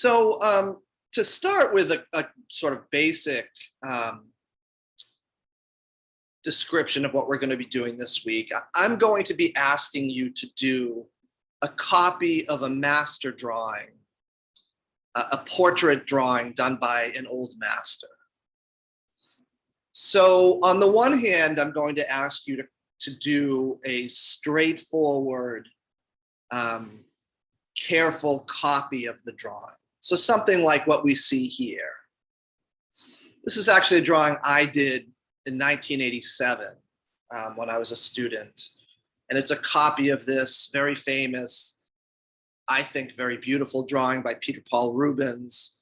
To start with a sort of basic description of what we're going to be doing this week, I'm going to be asking you to do a copy of a master drawing, a portrait drawing done by an old master. So on the one hand, I'm going to ask you to do a straightforward, careful copy of the drawing. So something like what we see here. This is actually a drawing I did in 1987 when I was a student. And it's a copy of this very famous, I think, very beautiful drawing by Peter Paul Rubens.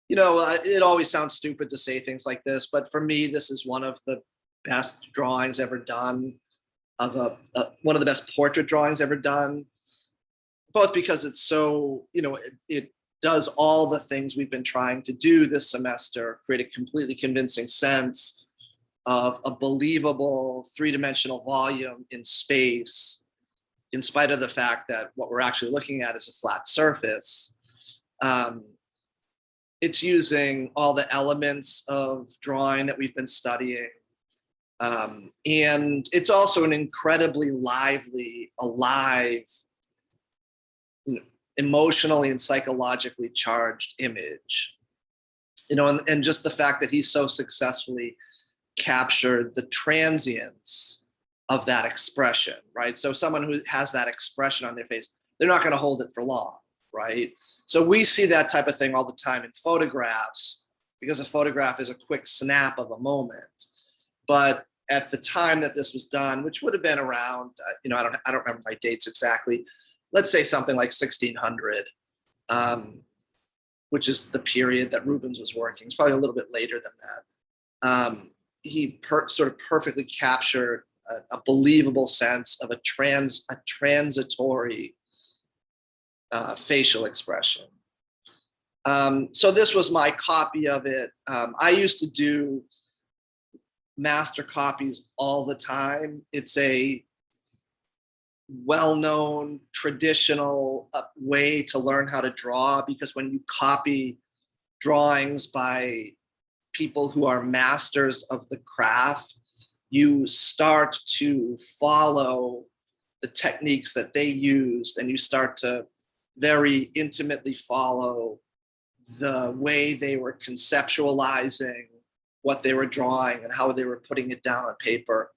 You know, it always sounds stupid to say things like this, but for me, this is one of the best drawings ever done, of one of the best portrait drawings ever done, both because it's so, you know, it does all the things we've been trying to do this semester, create a completely convincing sense of a believable three-dimensional volume in space, in spite of the fact that what we're actually looking at is a flat surface. It's using all the elements of drawing that we've been studying. And it's also an incredibly lively, alive, you know, emotionally and psychologically charged image. You know, and just the fact that he so successfully captured the transience of that expression, right? So someone who has that expression on their face, they're not going to hold it for long, right? So we see that type of thing all the time in photographs, because a photograph is a quick snap of a moment. But at the time that this was done, which would have been around, you know, I don't remember my dates exactly. Let's say something like 1600, which is the period that Rubens was working. It's probably a little bit later than that. He sort of perfectly captured a believable sense of a transitory facial expression. So this was my copy of it. I used to do master copies all the time. It's a well-known traditional way to learn how to draw, because when you copy drawings by people who are masters of the craft, you start to follow the techniques that they used, and you start to very intimately follow the way they were conceptualizing what they were drawing and how they were putting it down on paper.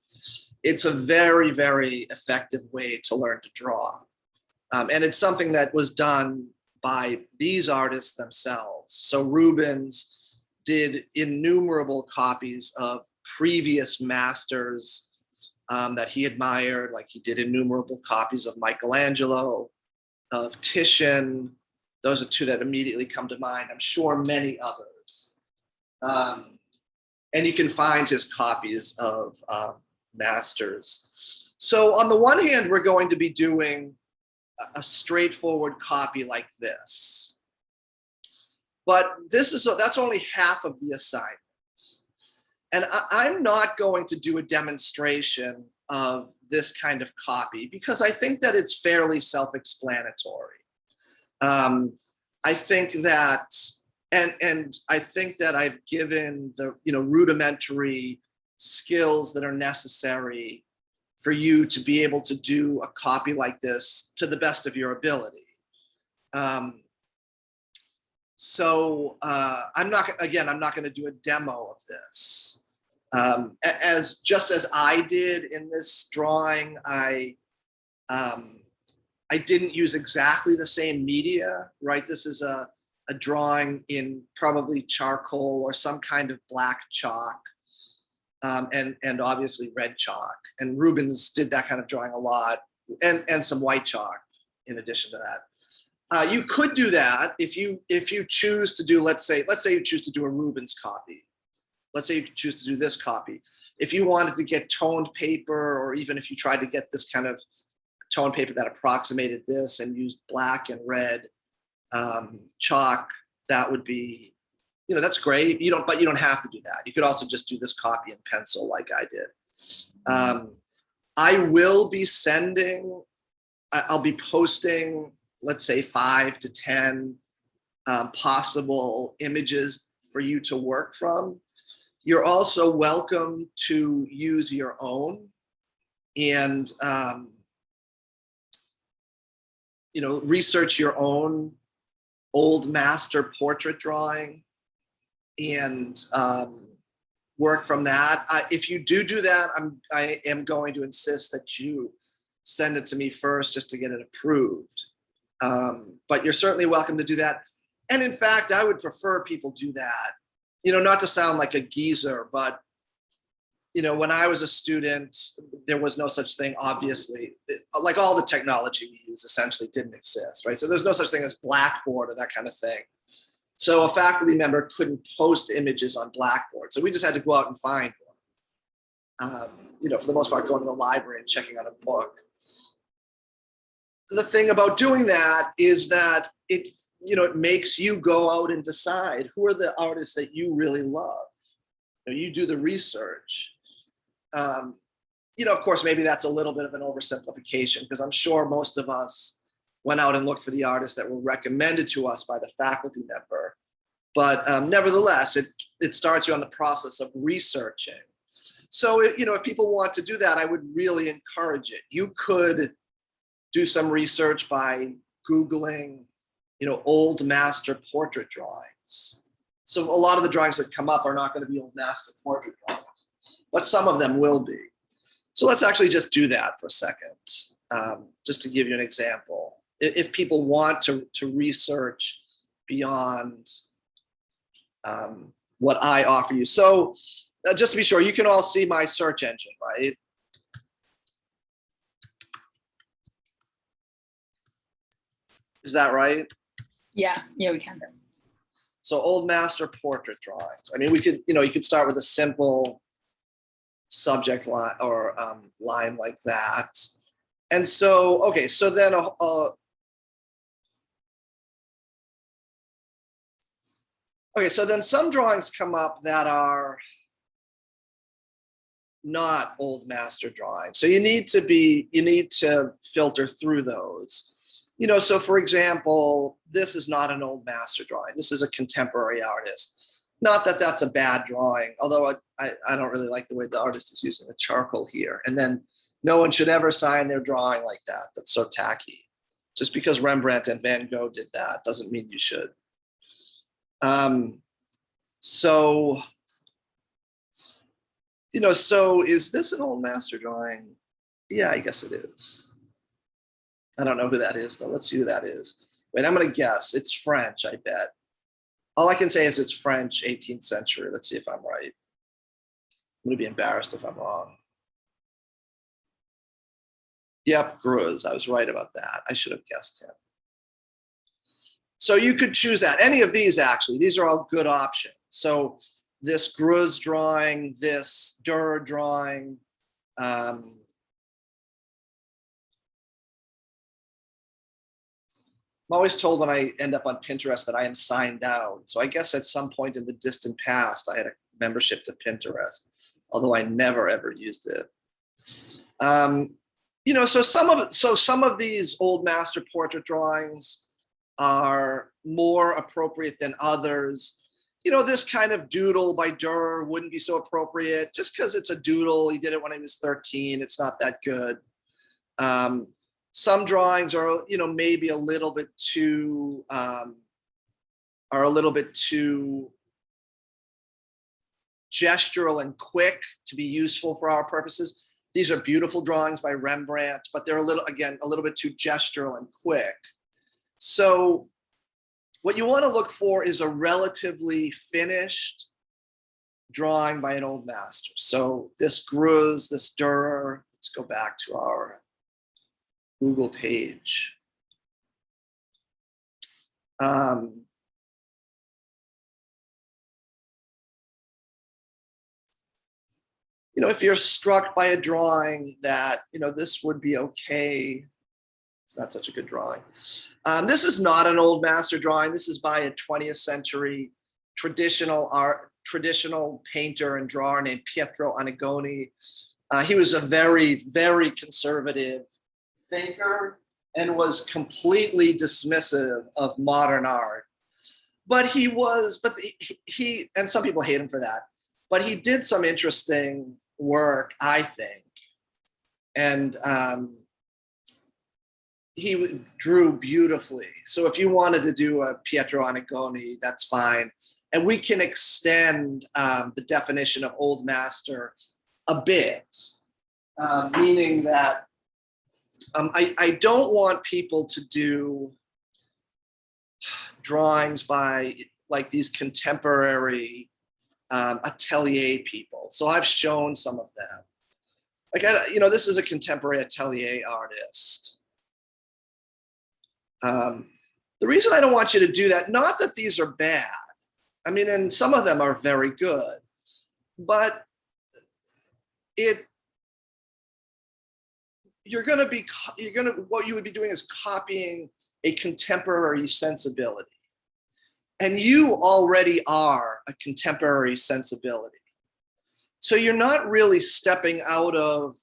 It's a very, very effective way to learn to draw. And it's something that was done by these artists themselves. So Rubens did innumerable copies of previous masters that he admired, like he did innumerable copies of Michelangelo, of Titian. Those are two that immediately come to mind. I'm sure many others. And you can find his copies of masters. So on the one hand, we're going to be doing a straightforward copy like this. But that's only half of the assignment. And I'm not going to do a demonstration of this kind of copy because I think that it's fairly self-explanatory. I think that, and I think that I've given the rudimentary skills that are necessary for you to be able to do a copy like this to the best of your ability. So I'm not going to do a demo of this. Just as I did in this drawing, I didn't use exactly the same media, right? This is a drawing in probably charcoal or some kind of black chalk, and obviously red chalk. And Rubens did that kind of drawing a lot, and some white chalk in addition to that. You could do that if you choose to do, let's say you choose to do a Rubens copy. Let's say you choose to do this copy. If you wanted to get toned paper, or even if you tried to get this kind of toned paper that approximated this and used black and red chalk, that would be, that's great. But you don't have to do that. You could also just do this copy in pencil like I did. I will be I'll be posting, let's say 5 to 10 possible images for you to work from. You're also welcome to use your own and research your own old master portrait drawing and work from that. If you do that, I am going to insist that you send it to me first just to get it approved. But you're certainly welcome to do that. And in fact, I would prefer people do that. Not to sound like a geezer, but when I was a student, there was no such thing, obviously. Like all the technology we use essentially didn't exist, right? So there's no such thing as Blackboard or that kind of thing. So a faculty member couldn't post images on Blackboard. So we just had to go out and find one. For the most part, going to the library and checking out a book. The thing about doing that is that it makes you go out and decide who are the artists that you really love. You do the research. Of course, maybe that's a little bit of an oversimplification because I'm sure most of us went out and looked for the artists that were recommended to us by the faculty member. But nevertheless, it starts you on the process of researching. So, if people want to do that, I would really encourage it. You could do some research by Googling, old master portrait drawings. So a lot of the drawings that come up are not going to be old master portrait drawings, but some of them will be. So let's actually just do that for a second, just to give you an example. If people want to research beyond what I offer you. So just to be sure, you can all see my search engine, right? Is that right? Yeah, we can. So old master portrait drawings. I mean, we could, you could start with a simple subject line or line like that. And so, okay, so then so then some drawings come up that are not old master drawings. So you need to filter through those. So for example, this is not an old master drawing. This is a contemporary artist. Not that that's a bad drawing, although I don't really like the way the artist is using the charcoal here. And then no one should ever sign their drawing like that. That's so tacky. Just because Rembrandt and Van Gogh did that doesn't mean you should. So is this an old master drawing? Yeah, I guess it is. I don't know who that is, though. Let's see who that is. Wait, I'm going to guess. It's French, I bet. All I can say is it's French, 18th century. Let's see if I'm right. I'm going to be embarrassed if I'm wrong. Yep, Greuze. I was right about that. I should have guessed him. So you could choose that. Any of these, actually. These are all good options. So this Greuze drawing, this Dürer drawing, I'm always told when I end up on Pinterest that I am signed out. So I guess at some point in the distant past, I had a membership to Pinterest, although I never ever used it. So some of these old master portrait drawings are more appropriate than others. This kind of doodle by Dürer wouldn't be so appropriate just because it's a doodle. He did it when he was 13. It's not that good. Some drawings are, maybe a little bit too, gestural and quick to be useful for our purposes. These are beautiful drawings by Rembrandt, but they're a little bit too gestural and quick. So what you want to look for is a relatively finished drawing by an old master. So this Greuze, this Dürer, let's go back to our Google page. If you're struck by a drawing that, this would be okay, it's not such a good drawing. This is not an old master drawing. This is by a 20th century traditional painter and drawer named Pietro Annigoni. He was a very, very conservative thinker and was completely dismissive of modern art. but he and some people hate him for that, but he did some interesting work, I think. And he drew beautifully. So if you wanted to do a Pietro Annigoni, that's fine. And we can extend the definition of old master a bit, meaning that I don't want people to do drawings by like these contemporary atelier people. So I've shown some of them. Like, this is a contemporary atelier artist. The reason I don't want you to do that, not that these are bad, I mean, and some of them are very good, but what you would be doing is copying a contemporary sensibility. And you already are a contemporary sensibility. So you're not really stepping out of,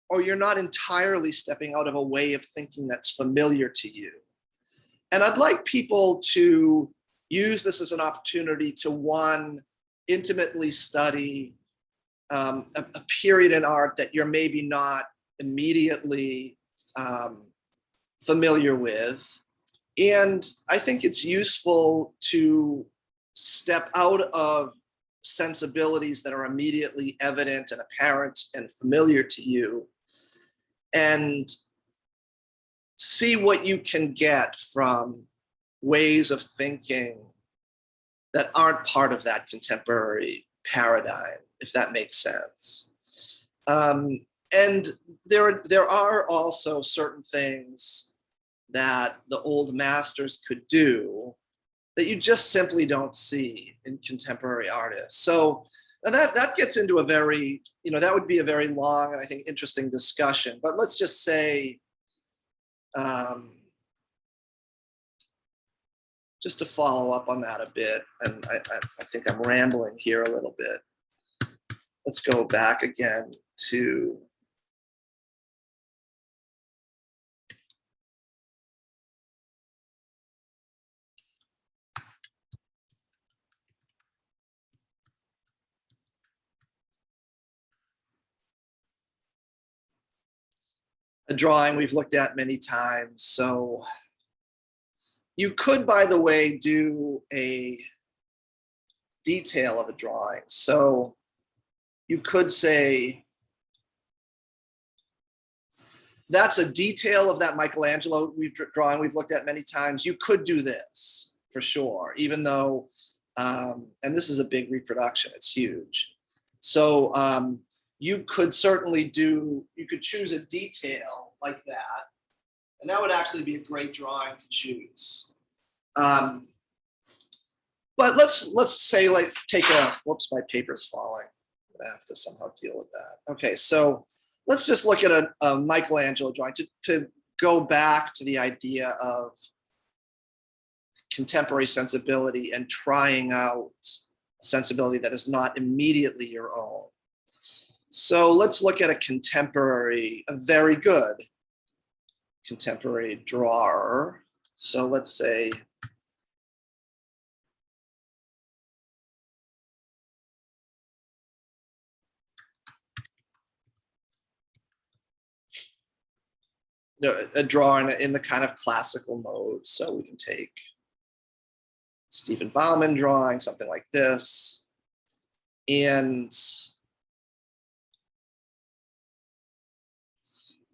or you're not entirely stepping out of a way of thinking that's familiar to you. And I'd like people to use this as an opportunity to, one, intimately study a period in art that you're maybe not immediately familiar with. And I think it's useful to step out of sensibilities that are immediately evident and apparent and familiar to you, and see what you can get from ways of thinking that aren't part of that contemporary paradigm, if that makes sense. And there are also certain things that the old masters could do that you just simply don't see in contemporary artists. So that gets into a very, that would be a very long and I think interesting discussion. But let's just say, just to follow up on that a bit, and I think I'm rambling here a little bit. Let's go back again to a drawing we've looked at many times. So you could, by the way, do a detail of a drawing. So you could say, that's a detail of that Michelangelo drawing we've looked at many times. You could do this for sure, even though, and this is a big reproduction, it's huge. So you could certainly you could choose a detail like that, and that would actually be a great drawing to choose. But let's say, like, whoops, my paper's falling. I'm gonna have to somehow deal with that. Okay, so let's just look at a Michelangelo drawing to go back to the idea of contemporary sensibility and trying out a sensibility that is not immediately your own. So let's look at a very good contemporary drawer. So let's say, a drawing in the kind of classical mode. So we can take Stephen Bauman drawing, something like this. And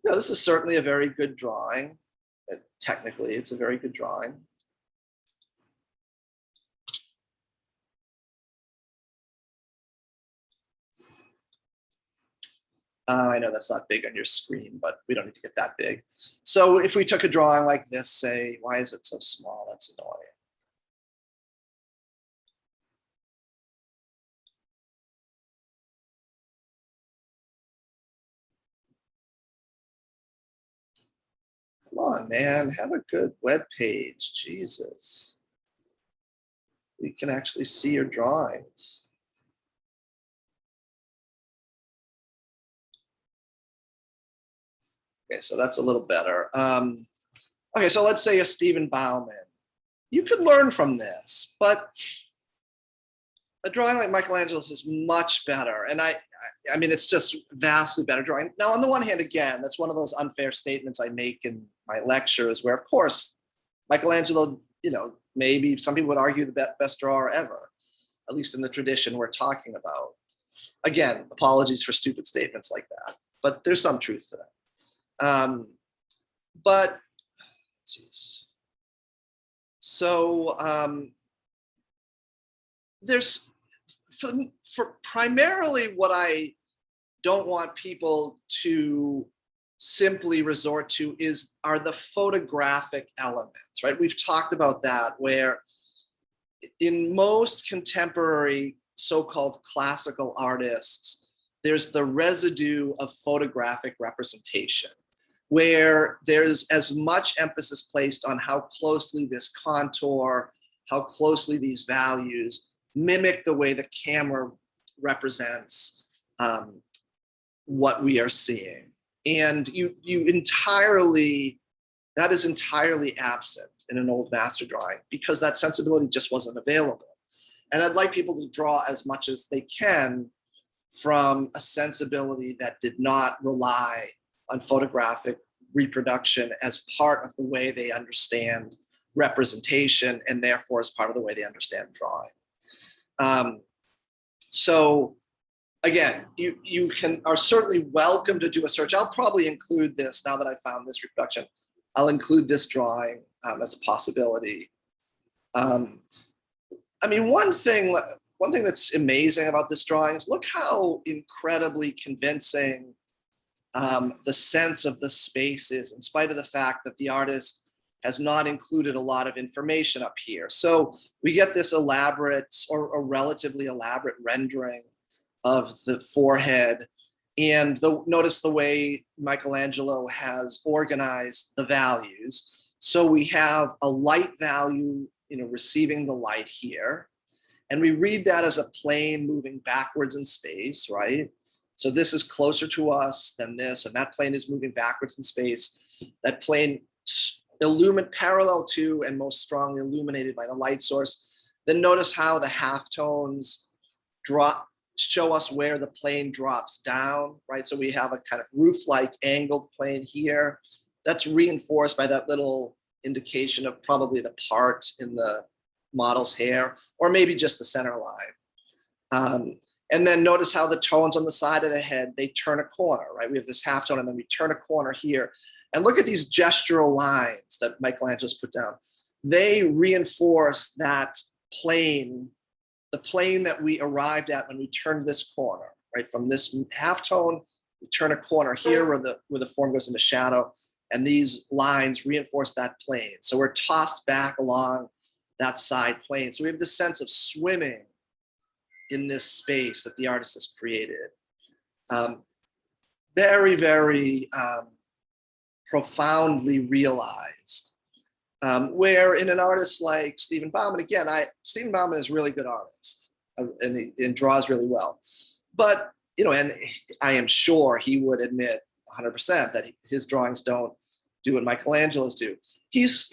this is certainly a very good drawing. Technically, it's a very good drawing. I know that's not big on your screen, but we don't need to get that big. So if we took a drawing like this, say, why is it so small? That's annoying. Come on, man, have a good web page, Jesus. We can actually see your drawings. Okay, so that's a little better. Okay, so let's say a Stephen Bauman. you could learn from this, but a drawing like Michelangelo's is much better. And I mean, it's just vastly better drawing. Now, on the one hand, again, that's one of those unfair statements I make in my lectures where, of course, Michelangelo, maybe some people would argue the best drawer ever, at least in the tradition we're talking about. Again, apologies for stupid statements like that, but there's some truth to that. But there's for primarily what I don't want people to simply resort to are the photographic elements, right? We've talked about that, where in most contemporary so-called classical artists, there's the residue of photographic representation, where there's as much emphasis placed on how closely this contour, how closely these values mimic the way the camera represents what we are seeing. And that is entirely absent in an old master drawing because that sensibility just wasn't available. And I'd like people to draw as much as they can from a sensibility that did not rely on photographic reproduction as part of the way they understand representation, and therefore as part of the way they understand drawing. So again, you are certainly welcome to do a search. I'll probably include this now that I found this reproduction. I'll include this drawing as a possibility. I mean, one thing that's amazing about this drawing is look how incredibly convincing the sense of the space is, in spite of the fact that the artist has not included a lot of information up here. So we get this elaborate or a relatively elaborate rendering of the forehead. And notice the way Michelangelo has organized the values. So we have a light value, receiving the light here. And we read that as a plane moving backwards in space, right? So this is closer to us than this, and that plane is moving backwards in space. That plane parallel to and most strongly illuminated by the light source. Then notice how the halftones show us where the plane drops down, right? So we have a kind of roof-like angled plane here. That's reinforced by that little indication of probably the part in the model's hair, or maybe just the center line. And then notice how the tones on the side of the head, they turn a corner, right? We have this halftone and then we turn a corner here. And look at these gestural lines that Michelangelo's put down. They reinforce that plane, the plane that we arrived at when we turned this corner, right? From this halftone, we turn a corner here where the form goes into shadow, and these lines reinforce that plane. So we're tossed back along that side plane. So we have this sense of swimming in this space that the artist has created. Very, very profoundly realized. Where in an artist like Stephen Bauman, again, Stephen Bauman is a really good artist and draws really well. But, and I am sure he would admit 100% that his drawings don't do what Michelangelo's do. He's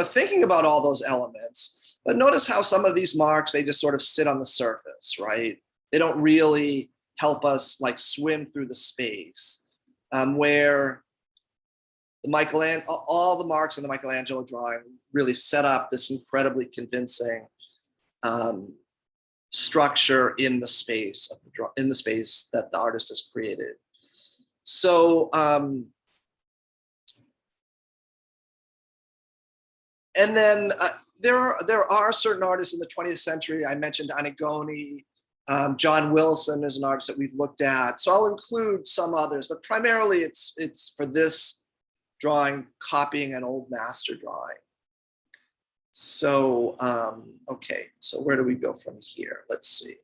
thinking about all those elements, but notice how some of these marks, they just sort of sit on the surface, right? They don't really help us like swim through the space. Where all the marks in the Michelangelo drawing really set up this incredibly convincing structure in the space that the artist has created. So, and then there are certain artists in the 20th century. I mentioned Annigoni. John Wilson is an artist that we've looked at. So I'll include some others, but primarily it's for this drawing, copying an old master drawing. So, okay, so where do we go from here? Let's see.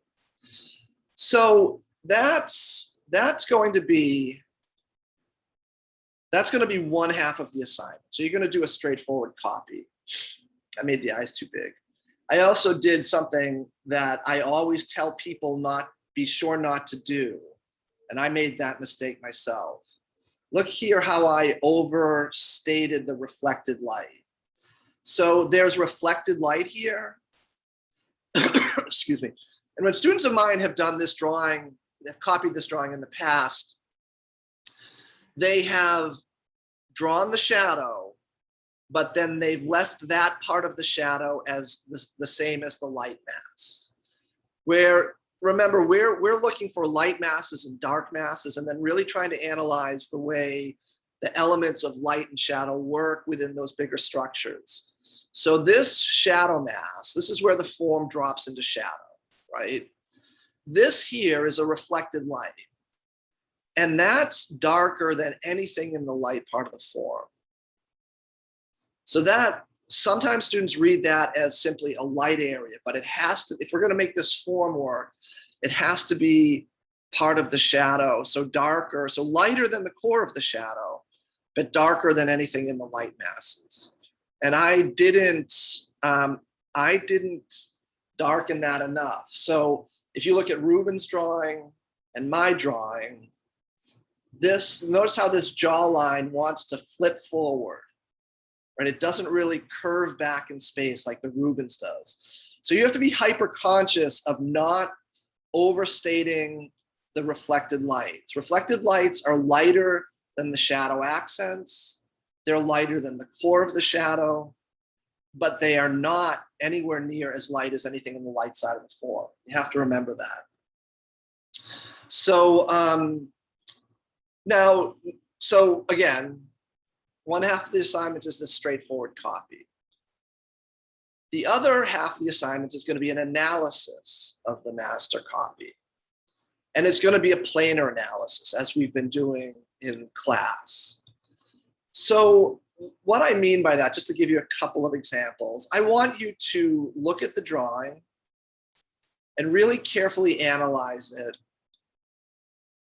So that's going to be one half of the assignment. So you're going to do a straightforward copy. I made the eyes too big. I also did something that I always tell people be sure not to do. And I made that mistake myself. Look here how I overstated the reflected light. So there's reflected light here. Excuse me. And when students of mine have done this drawing, they've copied this drawing in the past, they have drawn the shadow, but then they've left that part of the shadow as the same as the light mass. Where, remember, we're looking for light masses and dark masses, and then really trying to analyze the way the elements of light and shadow work within those bigger structures. So this shadow mass, this is where the form drops into shadow, right? This here is a reflected light. And that's darker than anything in the light part of the form. So that, sometimes students read that as simply a light area, but it has to, if we're going to make this form work, it has to be part of the shadow. So darker, so lighter than the core of the shadow, but darker than anything in the light masses. And I didn't darken that enough. So if you look at Ruben's drawing and my drawing, this, notice how this jawline wants to flip forward, right? It doesn't really curve back in space like the Rubens does. So you have to be hyper conscious of not overstating the reflected lights. Reflected lights are lighter than the shadow accents. They're lighter than the core of the shadow, but they are not anywhere near as light as anything in the light side of the form. You have to remember that. So now, so again, one half of the assignment is this straightforward copy. The other half of the assignment is going to be an analysis of the master copy. And it's going to be a planar analysis, as we've been doing in class. So what I mean by that, just to give you a couple of examples, I want you to look at the drawing and really carefully analyze it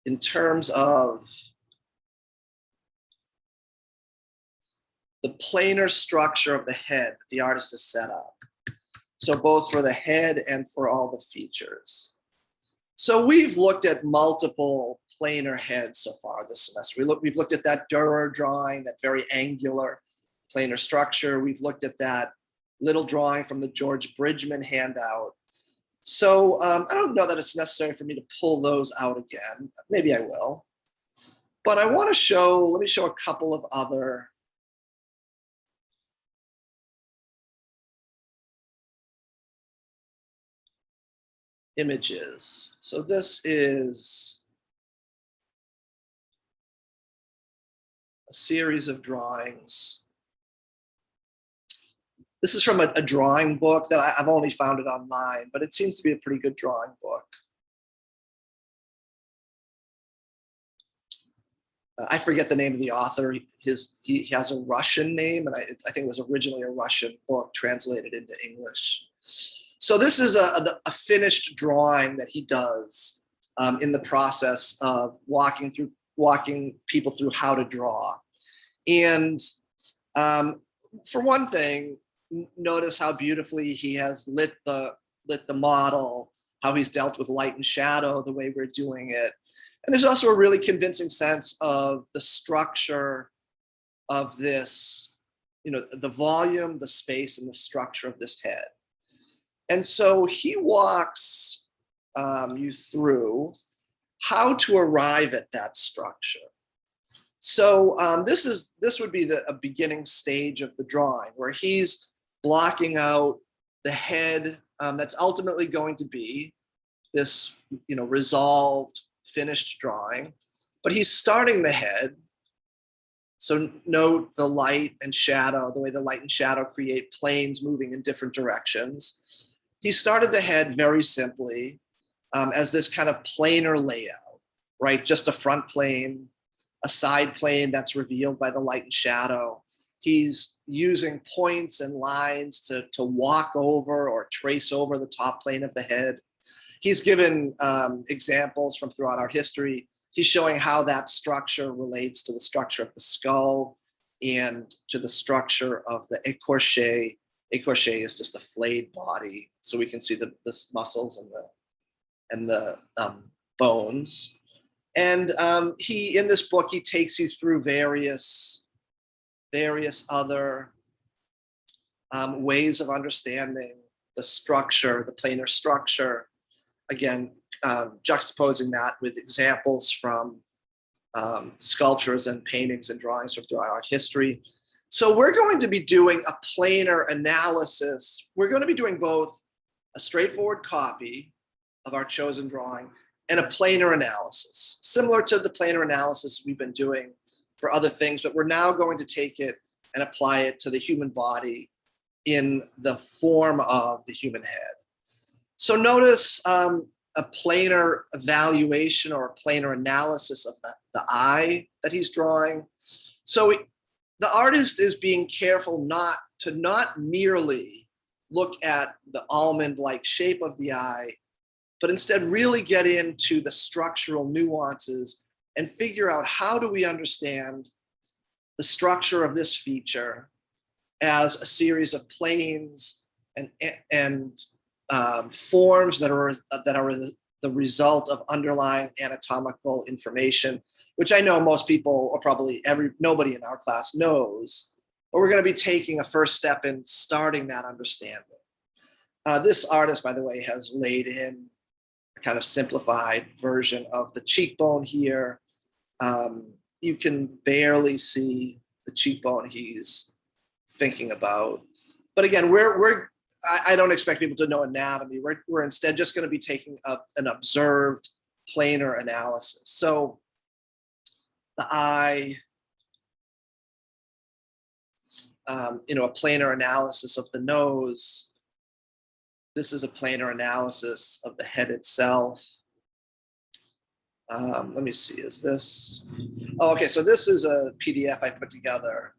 in terms of the planar structure of the head that the artist has set up. So both for the head and for all the features. So we've looked at multiple planar heads so far this semester. We've looked at that Dürer drawing, that very angular planar structure. We've looked at that little drawing from the George Bridgman handout. So I don't know that it's necessary for me to pull those out again. Maybe I will. But I want to show, let me show a couple of other images. So this is a series of drawings. This is from a drawing book that I've only found it online, but it seems to be a pretty good drawing book. I forget the name of the author. He has a Russian name, and I think it was originally a Russian book translated into English. So this is a finished drawing that he does in the process of walking people through how to draw. And for one thing, notice how beautifully he has lit the model, how he's dealt with light and shadow the way we're doing it. And there's also a really convincing sense of the structure of this, you know, the volume, the space, and the structure of this head. And so he walks you through how to arrive at that structure. So this would be a beginning stage of the drawing, where he's blocking out the head that's ultimately going to be this, you know, resolved, finished drawing. But he's starting the head. So note the light and shadow, the way the light and shadow create planes moving in different directions. He started the head very simply as this kind of planar layout, right? Just a front plane, a side plane that's revealed by the light and shadow. He's using points and lines to walk over or trace over the top plane of the head. He's given examples from throughout our history. He's showing how that structure relates to the structure of the skull and to the structure of the écorché. Écorché is just a flayed body, so we can see the muscles and the bones. And in this book, he takes you through various other ways of understanding the structure, the planar structure. Again, juxtaposing that with examples from sculptures and paintings and drawings from throughout art history. So we're going to be doing a planar analysis. We're going to be doing both a straightforward copy of our chosen drawing and a planar analysis, similar to the planar analysis we've been doing for other things, but we're now going to take it and apply it to the human body in the form of the human head. So notice a planar evaluation or a planar analysis of the eye that he's drawing. So the artist is being careful not merely look at the almond-like shape of the eye, but instead really get into the structural nuances and figure out how do we understand the structure of this feature as a series of planes and forms that are the result of underlying anatomical information, which I know most people, or probably nobody in our class knows, but we're going to be taking a first step in starting that understanding. This artist, by the way, has laid in a kind of simplified version of the cheekbone here. You can barely see the cheekbone he's thinking about. But again, I don't expect people to know anatomy. We're instead just going to be taking an observed planar analysis. So the eye, a planar analysis of the nose. This is a planar analysis of the head itself. Let me see, is this? Oh, okay, so this is a PDF I put together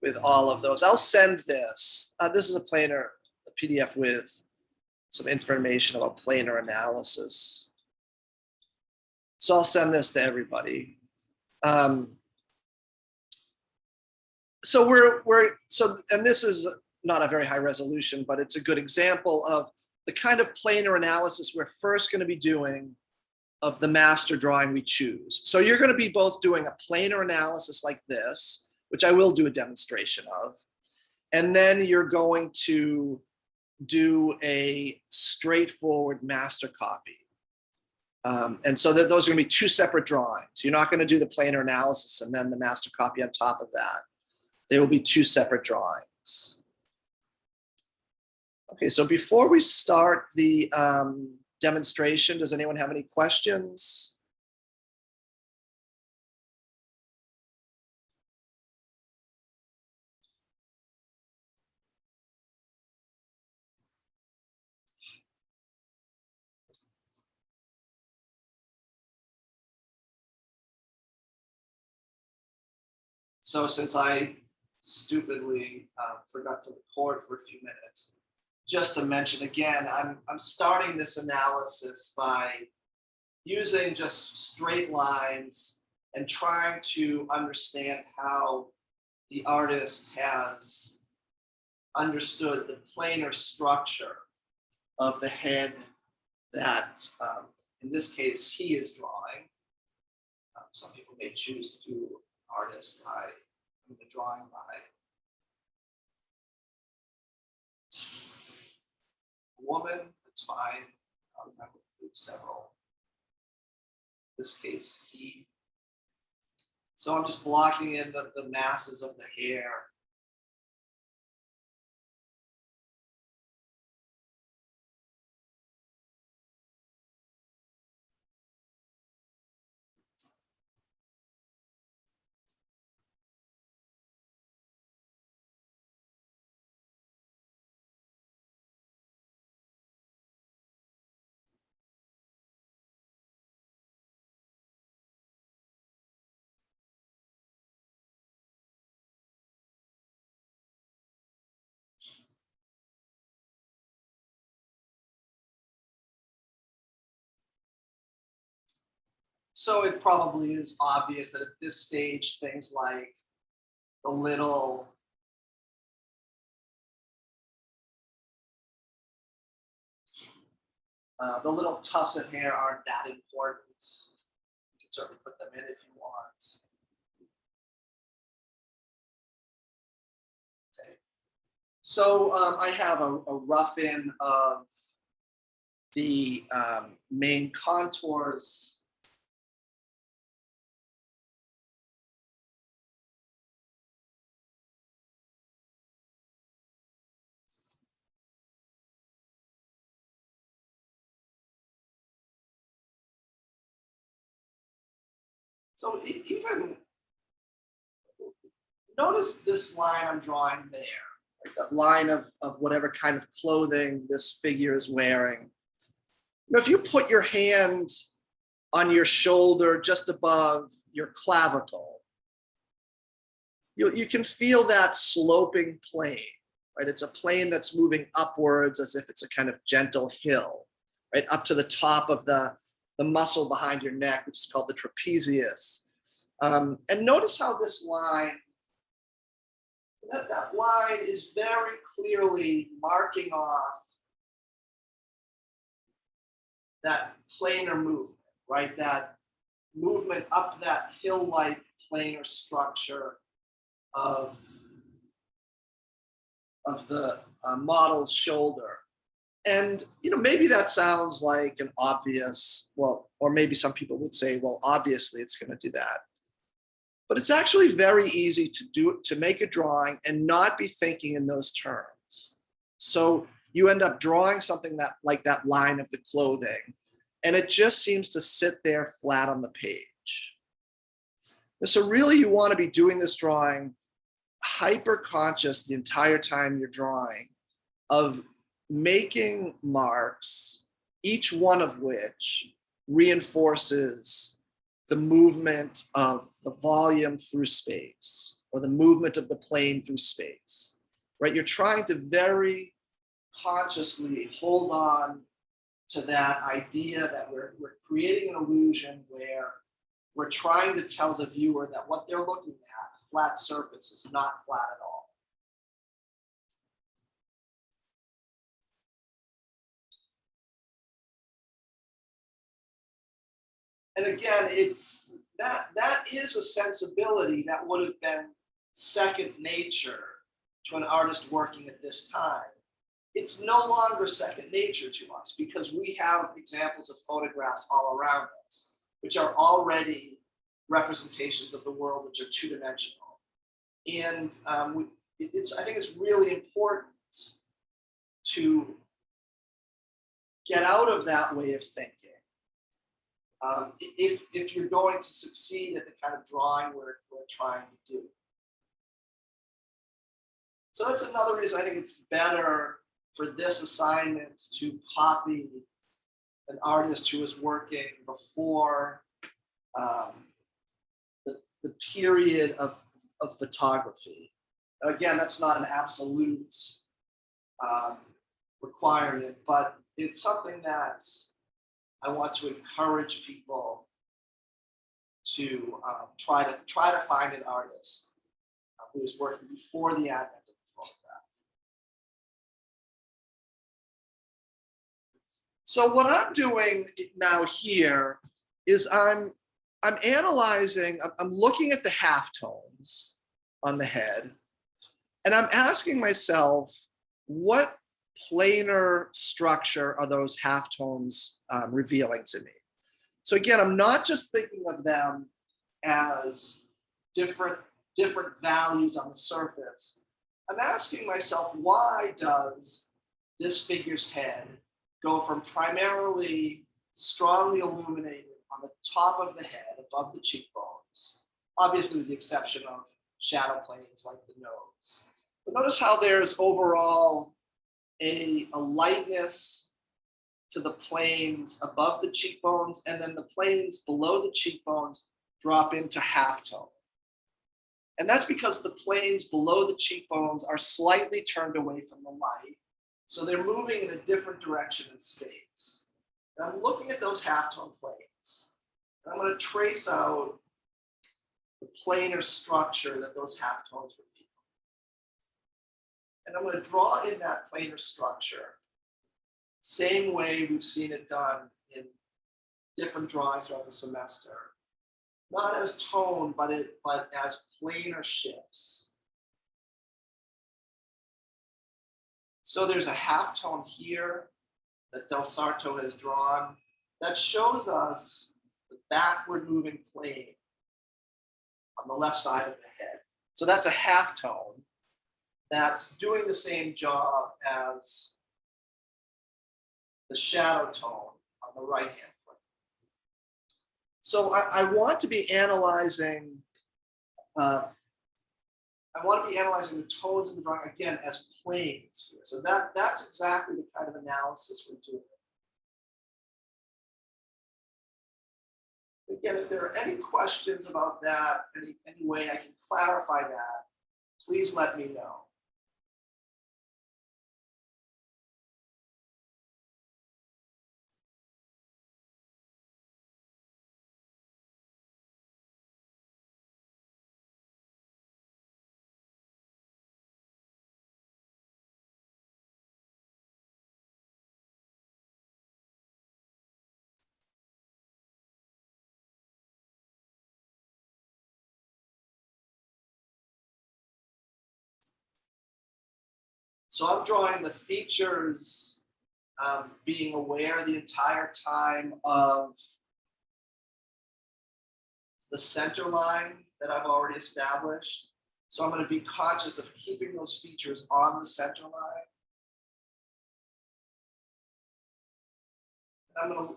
with all of those. I'll send this. This is a PDF with some information about planar analysis. So I'll send this to everybody. And this is not a very high resolution, but it's a good example of the kind of planar analysis we're first going to be doing of the master drawing we choose. So you're going to be both doing a planar analysis like this, which I will do a demonstration of, and then you're going to do a straightforward master copy. And so those are going to be two separate drawings. You're not going to do the planar analysis and then the master copy on top of that. They will be two separate drawings. Okay, so before we start the demonstration, does anyone have any questions? So since I stupidly forgot to record for a few minutes, just to mention again, I'm starting this analysis by using just straight lines and trying to understand how the artist has understood the planar structure of the head that, in this case, he is drawing. Some people may choose to do artist by the drawing by a woman. It's fine. I would include several. In this case, he. So I'm just blocking in the masses of the hair. So it probably is obvious that at this stage, things like the little tufts of hair aren't that important. You can certainly put them in if you want. Okay. So I have a rough-in of the main contours. So even notice this line I'm drawing there, like that line of whatever kind of clothing this figure is wearing. You know, if you put your hand on your shoulder just above your clavicle, you can feel that sloping plane, right? It's a plane that's moving upwards as if it's a kind of gentle hill, right? Up to the top of the muscle behind your neck, which is called the trapezius. And notice how this line, that line is very clearly marking off that planar movement, right? That movement up that hill-like planar structure of the model's shoulder. And maybe that sounds like an obvious, well, or maybe some people would say, well, obviously it's going to do that. But it's actually very easy to make a drawing and not be thinking in those terms. So you end up drawing something that like that line of the clothing, and it just seems to sit there flat on the page. So really you want to be doing this drawing hyper conscious the entire time you're drawing of making marks, each one of which reinforces the movement of the volume through space, or the movement of the plane through space, right? You're trying to very consciously hold on to that idea that we're creating an illusion where we're trying to tell the viewer that what they're looking at, a flat surface, is not flat at all. And again, it's that is a sensibility that would have been second nature to an artist working at this time. It's no longer second nature to us because we have examples of photographs all around us, which are already representations of the world which are two-dimensional. And I think it's really important to get out of that way of thinking. If you're going to succeed at the kind of drawing we're trying to do. So that's another reason I think it's better for this assignment to copy an artist who was working before the period of photography. Now, again, that's not an absolute requirement, but it's something that I want to encourage people to try to find an artist who is working before the advent of the photograph. So what I'm doing now here is I'm analyzing, I'm looking at the halftones on the head, and I'm asking myself, what planar structure are those halftones revealing to me? So again, I'm not just thinking of them as different values on the surface. I'm asking myself, why does this figure's head go from primarily strongly illuminated on the top of the head, above the cheekbones, obviously with the exception of shadow planes like the nose. But notice how there's overall a lightness to the planes above the cheekbones, and then the planes below the cheekbones drop into halftone. And that's because the planes below the cheekbones are slightly turned away from the light, so they're moving in a different direction in space. And I'm looking at those halftone planes, and I'm going to trace out the planar structure that those halftones reveal. And I'm going to draw in that planar structure, same way we've seen it done in different drawings throughout the semester. Not as tone, but as planar shifts. So there's a halftone here that Del Sarto has drawn that shows us the backward moving plane on the left side of the head. So that's a halftone that's doing the same job as the shadow tone on the right hand plane. So I want to be analyzing the tones in the drawing again as planes here. So that's exactly the kind of analysis we're doing. Again, if there are any questions about that, any way I can clarify that, please let me know. So I'm drawing the features, being aware the entire time of the center line that I've already established. So I'm going to be conscious of keeping those features on the center line. And I'm going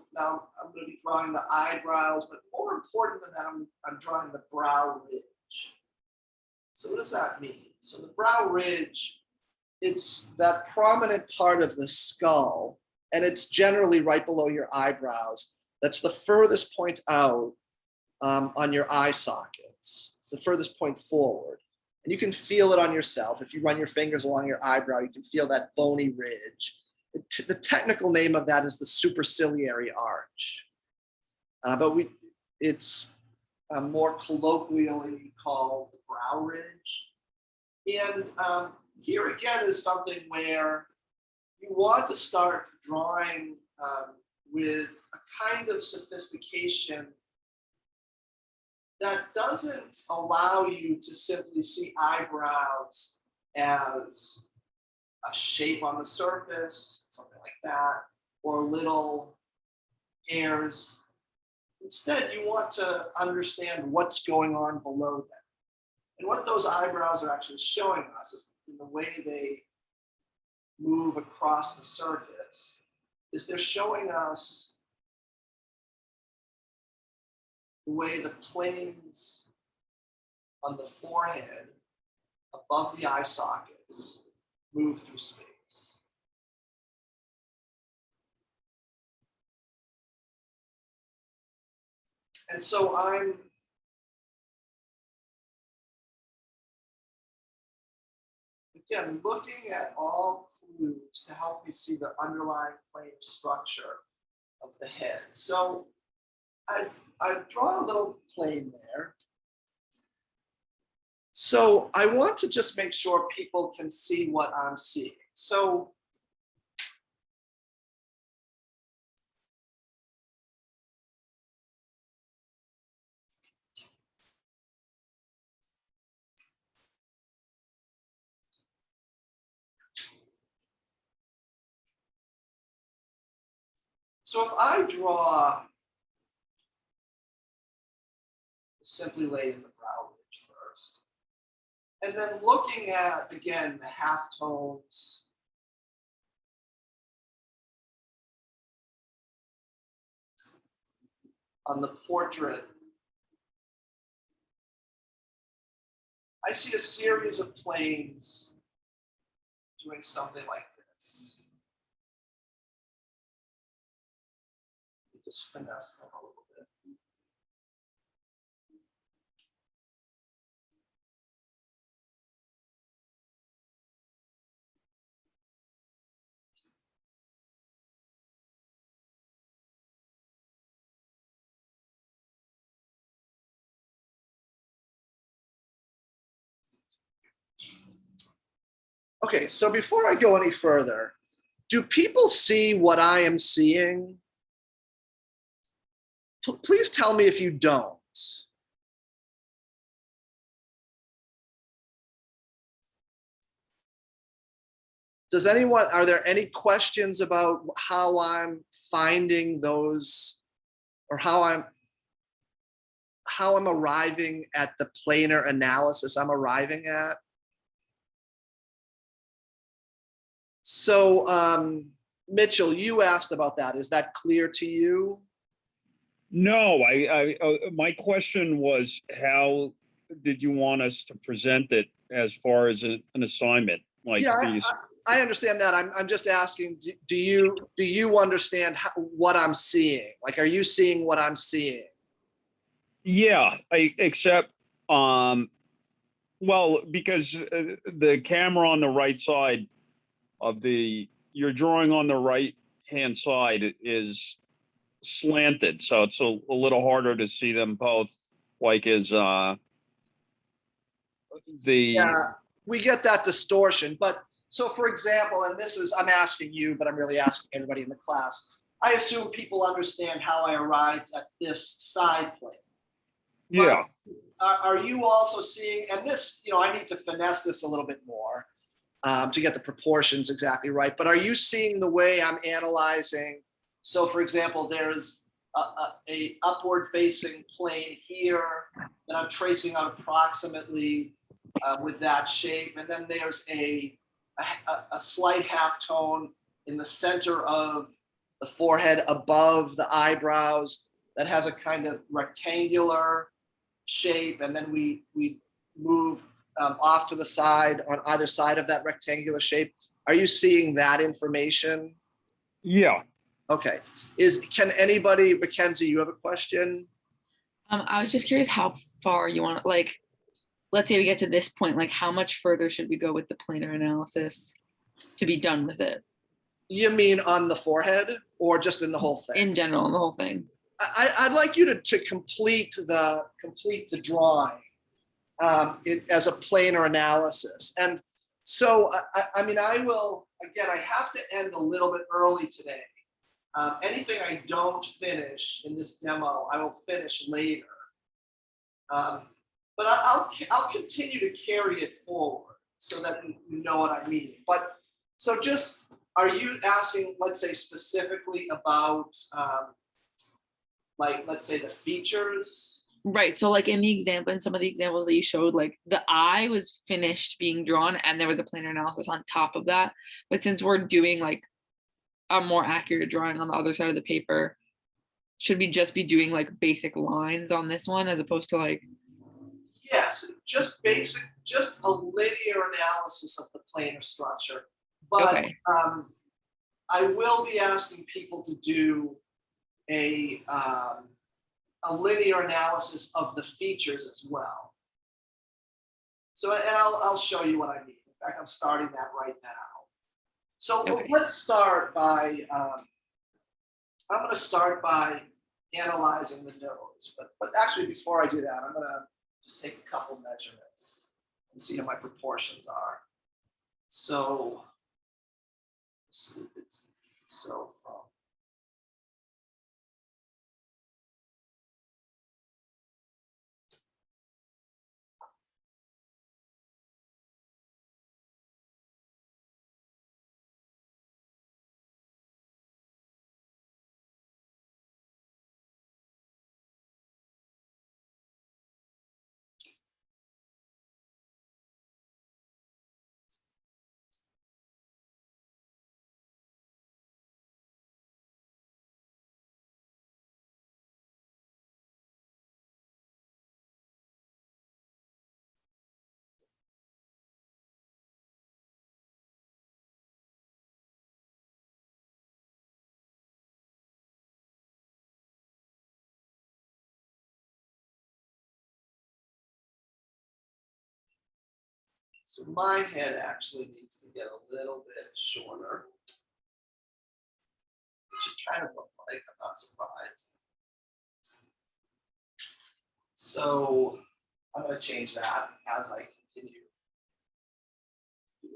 to be drawing the eyebrows, but more important than that, I'm drawing the brow ridge. So what does that mean? So the brow ridge, it's that prominent part of the skull, and it's generally right below your eyebrows. That's the furthest point out on your eye sockets. It's the furthest point forward. And you can feel it on yourself. If you run your fingers along your eyebrow, you can feel that bony ridge. The technical name of that is the superciliary arch. But it's more colloquially called the brow ridge. And here again is something where you want to start drawing with a kind of sophistication that doesn't allow you to simply see eyebrows as a shape on the surface, something like that, or little hairs. Instead, you want to understand what's going on below them. And what those eyebrows are actually showing us is in the way they move across the surface, is they're showing us the way the planes on the forehead above the eye sockets move through space. And so I'm again looking at all clues to help me see the underlying plane structure of the head. So I've drawn a little plane there. So I want to just make sure people can see what I'm seeing. So if I draw, simply lay in the brow ridge first, and then looking at, again, the half tones on the portrait, I see a series of planes doing something like this. Just finesse them a little bit. Okay, so before I go any further, do people see what I am seeing? Please tell me if you don't. are there any questions about how I'm finding those, or how I'm arriving at the planar analysis I'm arriving at? So, Mitchell, you asked about that. Is that clear to you? No, my question was, how did you want us to present it as far as an assignment? Like Yeah, these? I understand that. I'm just asking, do you understand what I'm seeing? Like, are you seeing what I'm seeing? Yeah, except, well, because the camera on the right side of you're drawing on the right hand side is slanted, so it's a little harder to see them both, like as the Yeah, we get that distortion. But so, for example, and I'm asking you, but I'm really asking everybody in the class. I assume people understand how I arrived at this side plane. yeah. But are you also seeing, and this, I need to finesse this a little bit more to get the proportions exactly right. But are you seeing the way I'm analyzing? So, for example, there's a upward facing plane here that I'm tracing out approximately with that shape. And then there's a slight half tone in the center of the forehead above the eyebrows that has a kind of rectangular shape. And then we move off to the side on either side of that rectangular shape. Are you seeing that information? Yeah. Okay. Can anybody, Mackenzie, you have a question? I was just curious how far you want, like, let's say we get to this point, like how much further should we go with the planar analysis to be done with it? You mean on the forehead or just in the whole thing? In general, the whole thing. I'd like you to complete the drawing as a planar analysis. And so, I will, again, I have to end a little bit early today. Anything I don't finish in this demo, I will finish later. But I'll continue to carry it forward so that you know what I mean. But so just, are you asking, let's say, specifically about like, let's say, the features? Right. So like in the example, in some of the examples that you showed, like the eye was finished being drawn and there was a planar analysis on top of that. But since we're doing like a more accurate drawing on the other side of the paper, should we just be doing like basic lines on this one as opposed to like? Yes, just a linear analysis of the planar structure. But Okay. I will be asking people to do a linear analysis of the features as well. So, and I'll show you what I mean. In fact, I'm starting that right now. So Okay. let's start by, I'm going to start by analyzing the nose. But actually, before I do that, I'm going to just take a couple measurements and see how my proportions are. So, from So my head actually needs to get a little bit shorter, which it kind of looked like. I'm not surprised. So I'm going to change that as I continue.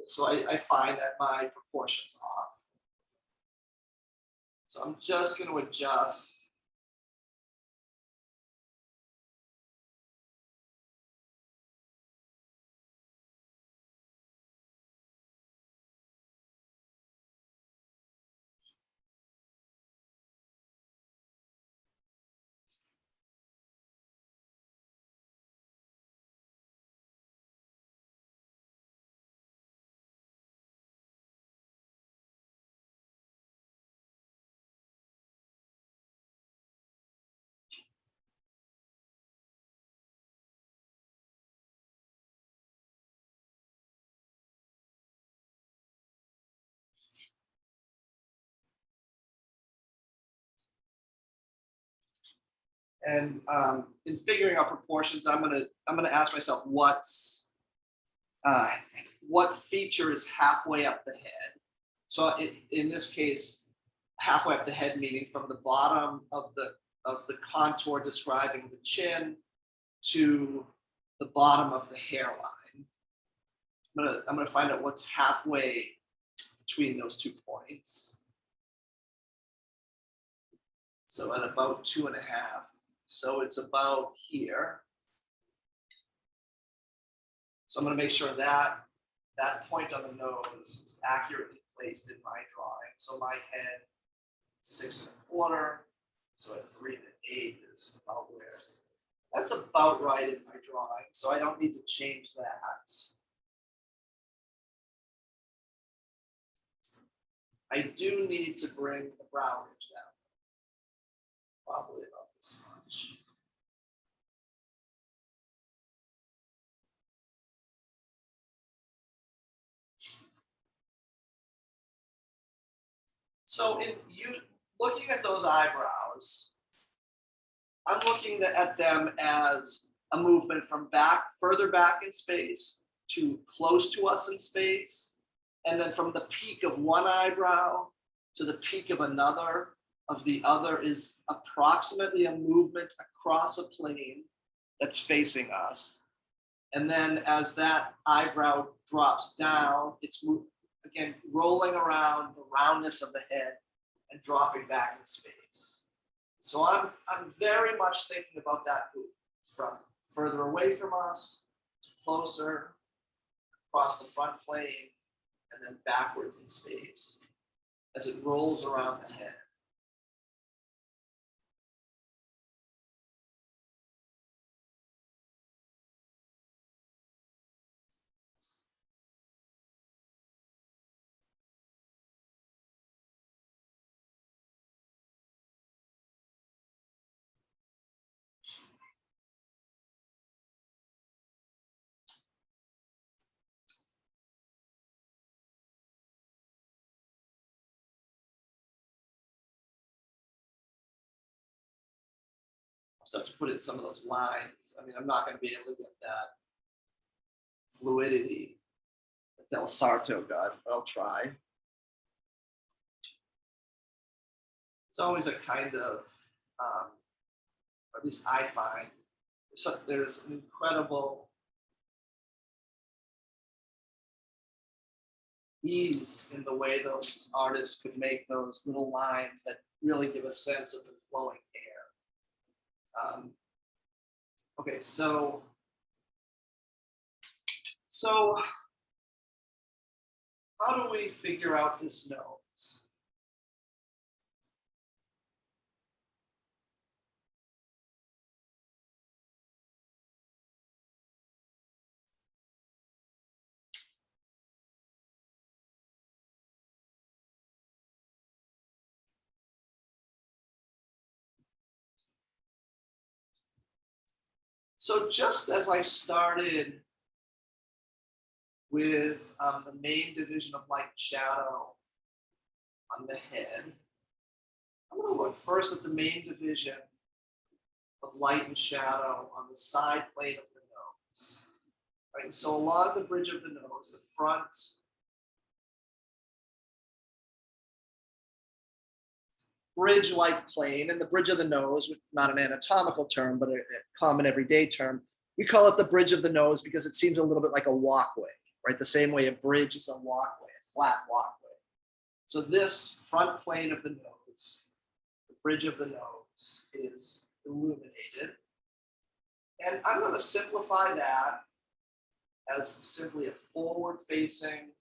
So I find that my proportion's off. So I'm just going to adjust And in figuring out proportions, I'm gonna ask myself what feature is halfway up the head. So in this case, halfway up the head, meaning from the bottom of the contour describing the chin to the bottom of the hairline. I'm gonna find out what's halfway between those 2 points. So at about 2.5. So it's about here. So I'm going to make sure that that point on the nose is accurately placed in my drawing. So my head 6.25. So at 3 1/8 is about where. That's about right in my drawing. So I don't need to change that. I do need to bring the brow ridge down. Probably about this much. So in you looking at those eyebrows, I'm looking at them as a movement from further back in space to close to us in space, and then from the peak of one eyebrow to the peak of another of the other is approximately a movement across a plane that's facing us. And then as that eyebrow drops down, it's again rolling around the roundness of the head and dropping back in space. So I'm very much thinking about that move from further away from us to closer, across the front plane, and then backwards in space as it rolls around the head. I'll start to put in some of those lines. I mean, I'm not going to be able to get that fluidity that Del Sarto got, but I'll try. It's always a kind of, or at least I find, there's an incredible ease in the way those artists could make those little lines that really give a sense of the flowing hair. Okay, so how do we figure out this nose? So just as I started with the main division of light and shadow on the head, I'm going to look first at the main division of light and shadow on the side plane of the nose. Right, so along the bridge of the nose, the front bridge-like plane, and the bridge of the nose, not an anatomical term, but a common everyday term, we call it the bridge of the nose because it seems a little bit like a walkway, right? The same way a bridge is a walkway, a flat walkway. So this front plane of the nose, the bridge of the nose, is illuminated. And I'm going to simplify that as simply a forward-facing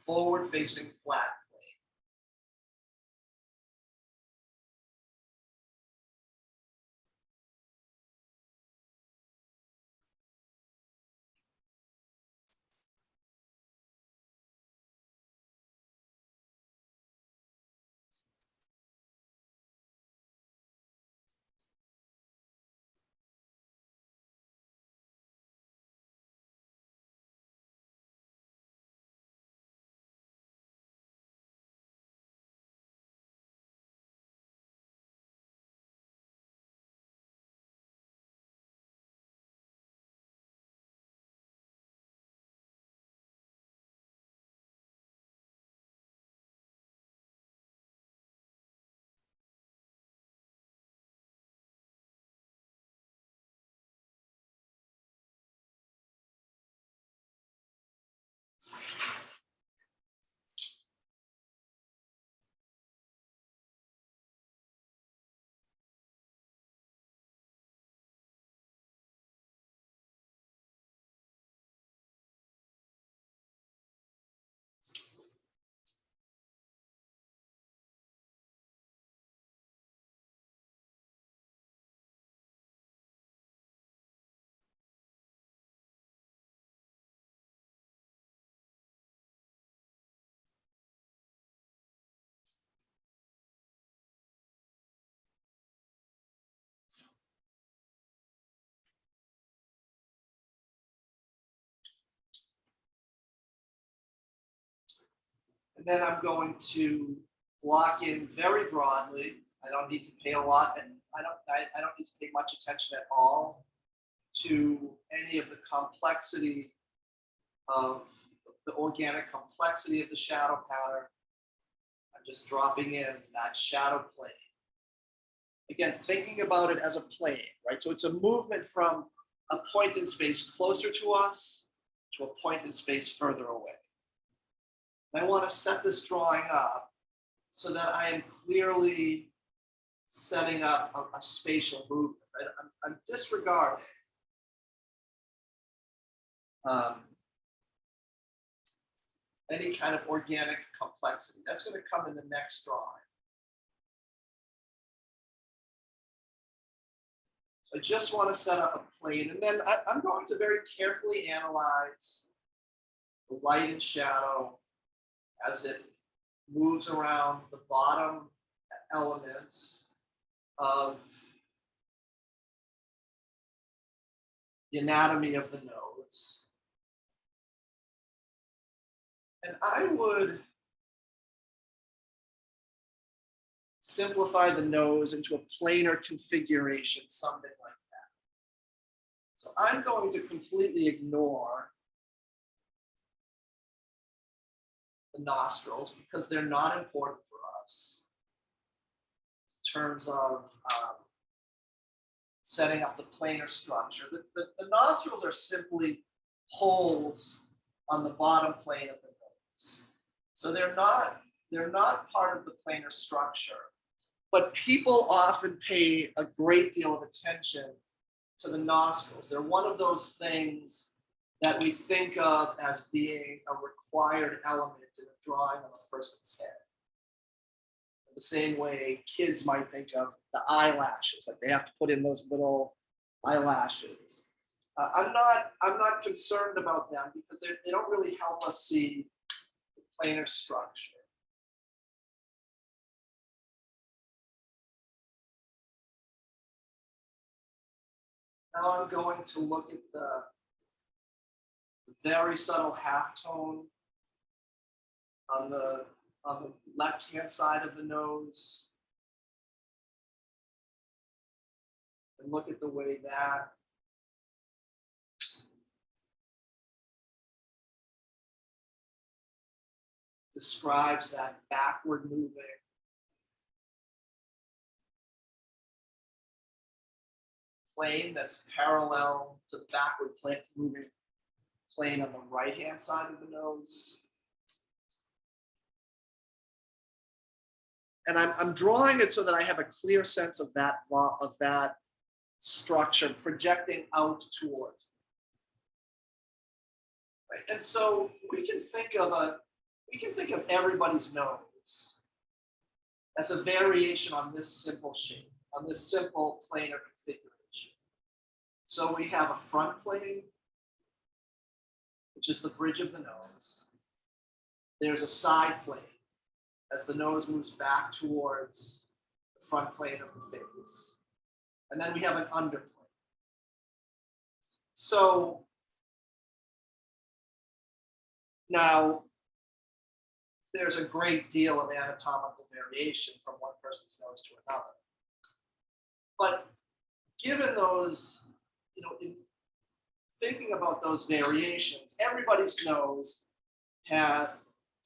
forward-facing flat plane. And then I'm going to block in very broadly. I don't need to pay a lot, and I don't need to pay much attention at all to any of the complexity of the organic complexity of the shadow pattern. I'm just dropping in that shadow plane. Again, thinking about it as a plane, right? So it's a movement from a point in space closer to us to a point in space further away. And I want to set this drawing up so that I am clearly setting up a spatial movement. I'm disregarding any kind of organic complexity. That's going to come in the next drawing. So I just want to set up a plane, and then I'm going to very carefully analyze the light and shadow as it moves around the bottom elements of the anatomy of the nose. And I would simplify the nose into a planar configuration, something like that. So I'm going to completely ignore the nostrils because they're not important for us in terms of setting up the planar structure. The nostrils are simply holes on the bottom plane of the nose. So they're not part of the planar structure, but people often pay a great deal of attention to the nostrils. They're one of those things that we think of as being a required element in a drawing of a person's head. In the same way kids might think of the eyelashes, like they have to put in those little eyelashes. I'm not concerned about them because they don't really help us see the planar structure. Now I'm going to look at the very subtle halftone on the left-hand side of the nose. And look at the way that describes that backward moving plane that's parallel to the backward moving plane on the right-hand side of the nose. And I'm drawing it so that I have a clear sense of that structure projecting out towards. Right? And so we can think of everybody's nose as a variation on this simple shape, on this simple planar configuration. So we have a front plane, which is the bridge of the nose. There's a side plane as the nose moves back towards the front plane of the face. And then we have an underplane. So now there's a great deal of anatomical variation from one person's nose to another. But given those, in thinking about those variations, everybody's nose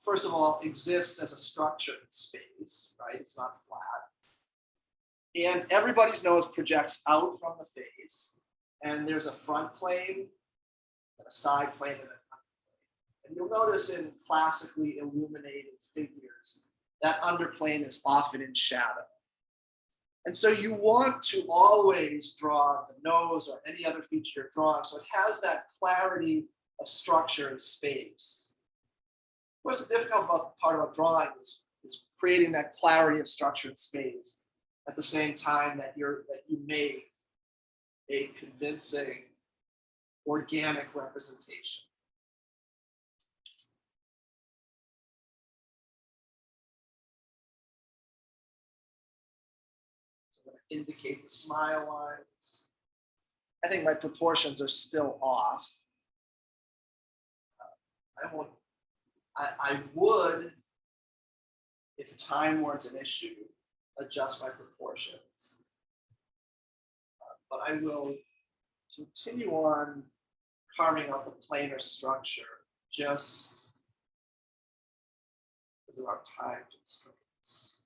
first of all, exists as a structure in space, right? It's not flat. And everybody's nose projects out from the face, and there's a front plane, and a side plane, and an underplane. And you'll notice in classically illuminated figures, that underplane is often in shadow. And so you want to always draw the nose or any other feature you're drawing so it has that clarity of structure in space. Of course, the difficult part about drawing is creating that clarity of structure in space at the same time that you make a convincing organic representation. So I'm going to indicate the smile lines. I think my proportions are still off. I would if time weren't an issue, adjust my proportions. But I will continue on carving out the planar structure just because of our time constraints.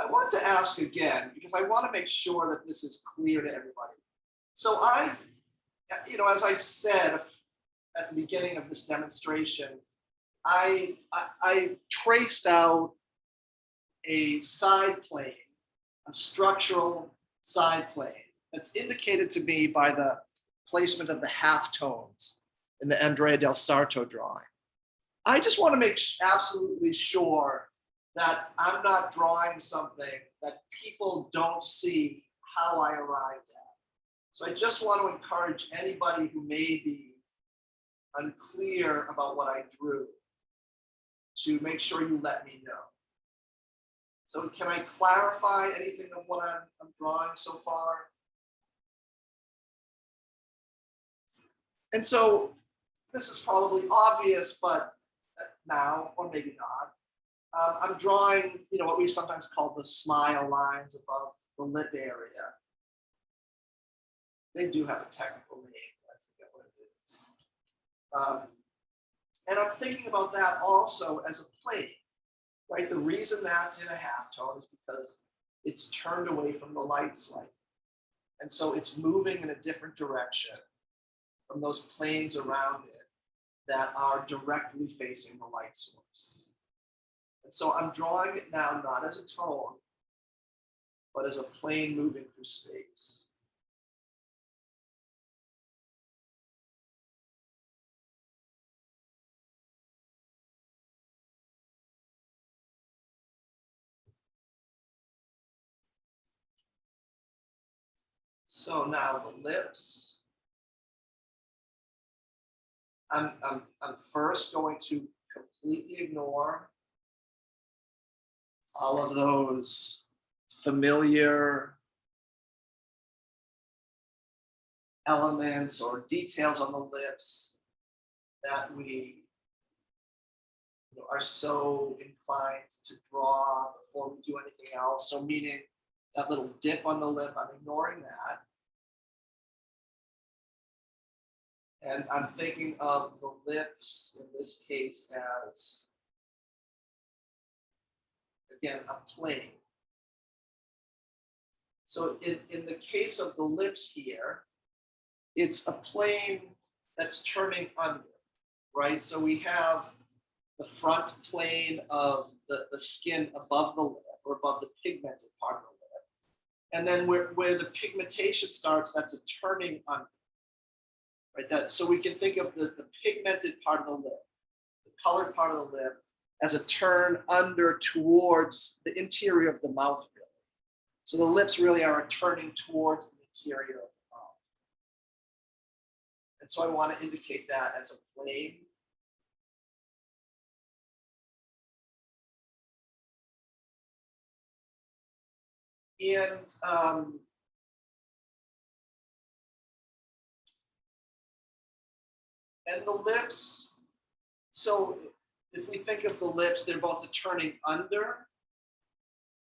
I want to ask again, because I want to make sure that this is clear to everybody. So I've, as I said at the beginning of this demonstration, I traced out a side plane, a structural side plane that's indicated to me by the placement of the halftones in the Andrea del Sarto drawing. I just want to make absolutely sure that I'm not drawing something that people don't see how I arrived at. So I just want to encourage anybody who may be unclear about what I drew to make sure you let me know. So can I clarify anything of what I'm drawing so far? And so this is probably obvious, but now, or maybe not. I'm drawing, what we sometimes call the smile lines above the lip area. They do have a technical name, I forget what it is. And I'm thinking about that also as a plane, right? The reason that's in a halftone is because it's turned away from the light slightly. And so it's moving in a different direction from those planes around it that are directly facing the light source. And so I'm drawing it now not as a tone, but as a plane moving through space. So now the lips. I'm first going to completely ignore all of those familiar elements or details on the lips that we are so inclined to draw before we do anything else. So meaning that little dip on the lip, I'm ignoring that. And I'm thinking of the lips in this case as, again, a plane. So in the case of the lips here, it's a plane that's turning under, right? So we have the front plane of the skin above the lip or above the pigmented part of the lip. And then where the pigmentation starts, that's a turning under. Right, so we can think of the pigmented part of the lip, the colored part of the lip, as a turn under towards the interior of the mouth, really. So the lips really are a turning towards the interior of the mouth. And so I want to indicate that as a plane. And the lips, so if we think of the lips, they're both a turning under,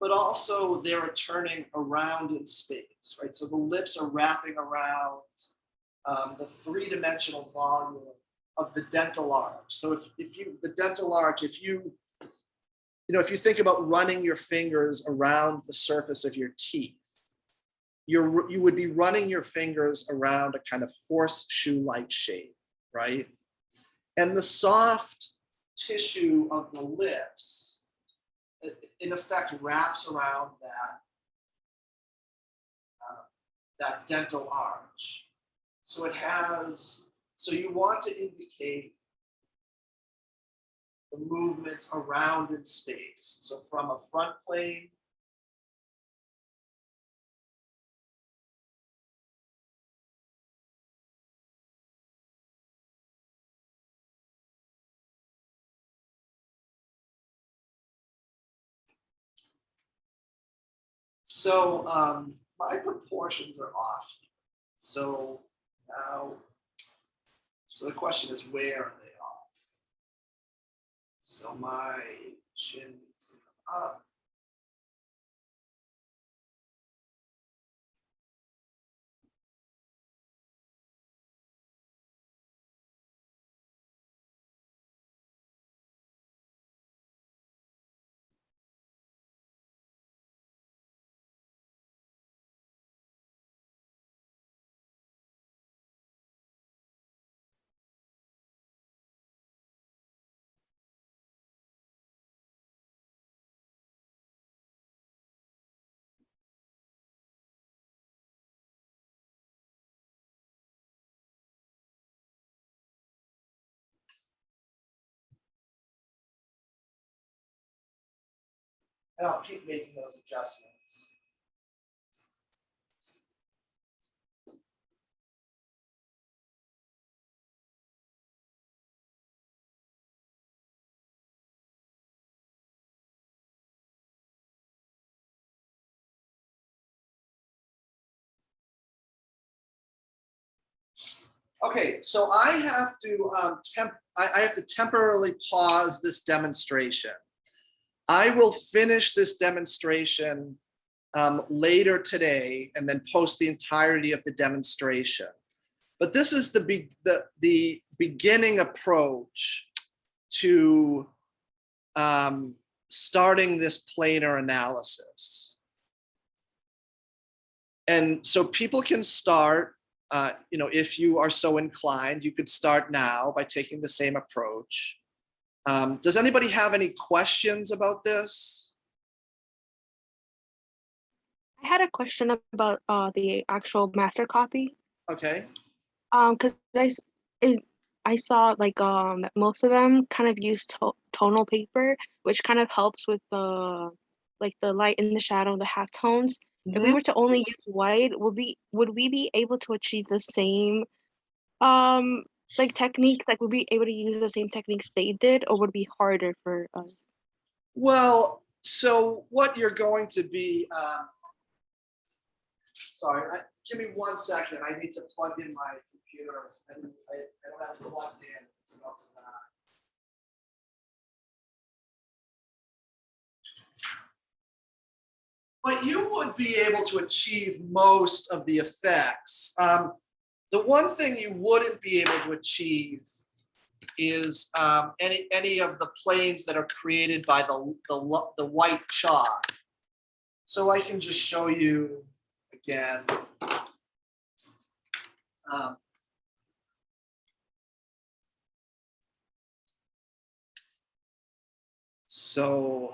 but also they're a turning around in space, right? So the lips are wrapping around the three-dimensional volume of the dental arch. So if you think about running your fingers around the surface of your teeth, you would be running your fingers around a kind of horseshoe-like shape, right? And the soft tissue of the lips, in effect, wraps around that dental arch. So you want to indicate the movement around in space. So from a front plane So my proportions are off. So now, so the question is, where are they off? So my chin needs to come up. And I'll keep making those adjustments. Okay, so I have to I have to temporarily pause this demonstration. I will finish this demonstration later today and then post the entirety of the demonstration. But this is the beginning approach to starting this planar analysis. And so people can start, if you are so inclined, you could start now by taking the same approach. Does anybody have any questions about this? I had a question about the actual master copy. Okay. Because I saw like most of them kind of use tonal paper, which kind of helps with the like the light and the shadow, the half tones. If we were to only use white, would we be able to achieve the same like techniques? Like would we be able to use the same techniques they did, or would it be harder for us? Well, so what you're going to be, sorry, give me 1 second. I need to plug in my computer. I don't have it plugged in. It's about to die. But you would be able to achieve most of the effects. The one thing you wouldn't be able to achieve is any of the planes that are created by the white chalk. So I can just show you again. So